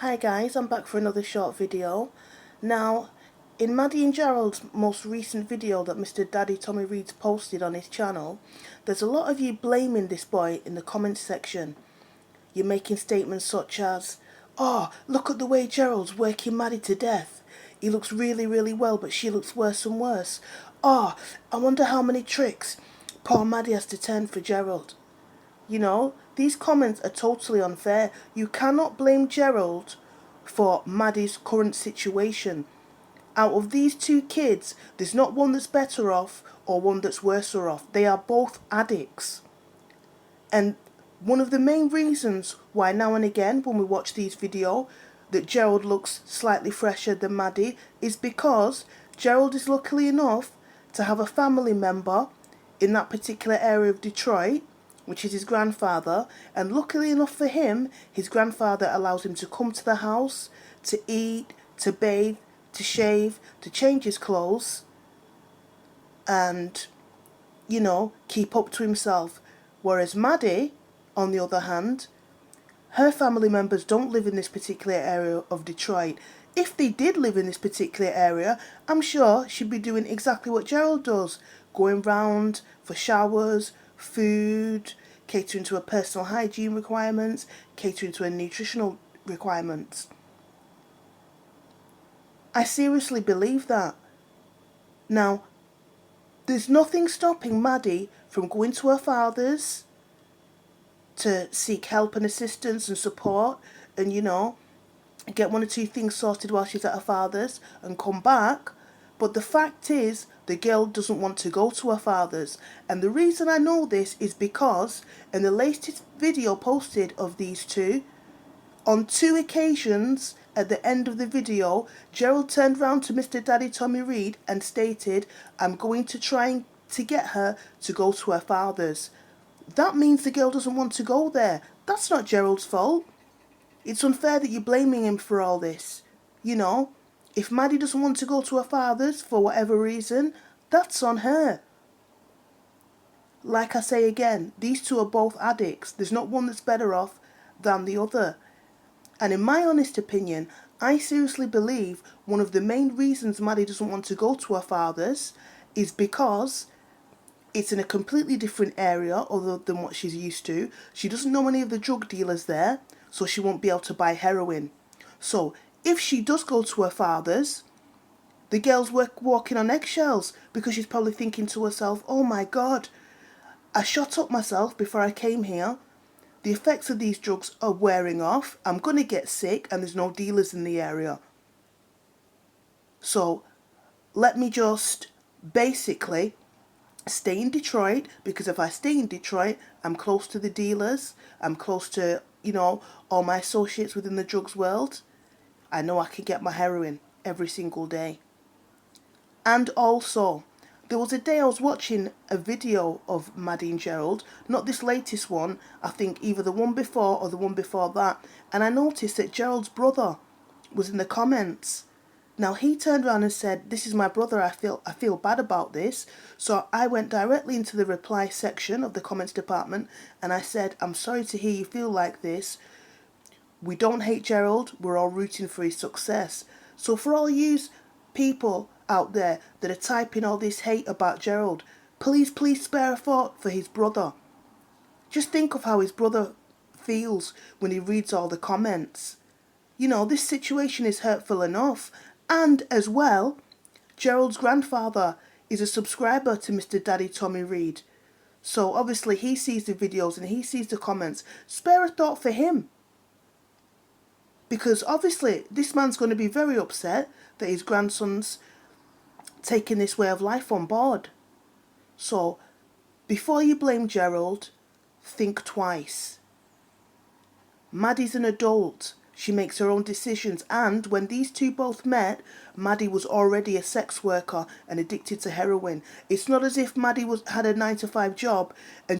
Hi guys, I'm back for another short video. Now, in Maddie and Jerald's most recent video that Mr. Daddy Tommy Reed's posted on his channel, there's a lot of you blaming this boy in the comments section. You're making statements such as, "Oh, look at the way Jerald's working Maddie to death. He looks really, really well, but she looks worse and worse. Oh, I wonder how many tricks poor Maddie has to turn for Jerald." You know, these comments are totally unfair. You cannot blame Jerald for Maddie's current situation. Out of these two kids, there's not one that's better off or one that's worse off. They are both addicts. And one of the main reasons why now and again when we watch these videos that Jerald looks slightly fresher than Maddie is because Jerald is lucky enough to have a family member in that particular area of Detroit, which is his grandfather, and luckily enough for him, his grandfather allows him to come to the house, to eat, to bathe, to shave, to change his clothes, and, you know, keep up to himself. Whereas Maddie, on the other hand, her family members don't live in this particular area of Detroit. If they did live in this particular area, I'm sure she'd be doing exactly what Jerald does, going round for showers, food, catering to her personal hygiene requirements, catering to her nutritional requirements. I seriously believe that. Now, there's nothing stopping Maddie from going to her father's to seek help and assistance and support and, you know, get one or two things sorted while she's at her father's and come back. But the fact is, the girl doesn't want to go to her father's. And the reason I know this is because in the latest video posted of these two, on 2 occasions at the end of the video, Jerald turned round to Mr. Daddy Tommy Reed and stated, "I'm going to try to get her to go to her father's." That means the girl doesn't want to go there. That's not Jerald's fault. It's unfair that you're blaming him for all this. You know, if Maddie doesn't want to go to her father's for whatever reason, that's on her. Like I say again, these two are both addicts. There's not one that's better off than the other. And in my honest opinion, I seriously believe one of the main reasons Maddie doesn't want to go to her father's is because it's in a completely different area other than what she's used to. She doesn't know any of the drug dealers there, so she won't be able to buy heroin. So if she does go to her father's, the girl's walking on eggshells because she's probably thinking to herself, "Oh my God, I shot up myself before I came here. The effects of these drugs are wearing off. I'm going to get sick and there's no dealers in the area. So let me just basically stay in Detroit, because if I stay in Detroit, I'm close to the dealers. I'm close to, you know, all my associates within the drugs world. I know I can get my heroin every single day." And also, there was a day I was watching a video of Maddie and Jerald, not this latest one, I think either the one before or the one before that, and I noticed that Jerald's brother was in the comments. Now he turned around and said, "This is my brother, I feel bad about this." So I went directly into the reply section of the comments department and I said, "I'm sorry to hear you feel like this. We don't hate Jerald, we're all rooting for his success." So for all you people out there that are typing all this hate about Jerald, please spare a thought for his brother. Just think of how his brother feels when he reads all the comments. You know, this situation is hurtful enough. And as well, Jerald's grandfather is a subscriber to Mr. Daddy Tommy Reed. So obviously he sees the videos and he sees the comments. Spare a thought for him. Because obviously this man's going to be very upset that his grandson's taking this way of life on board. So before you blame Jerald, think twice. Maddie's an adult. She makes her own decisions, and when these two both met, Maddie was already a sex worker and addicted to heroin. It's not as if Maddie had a 9-to-5 job and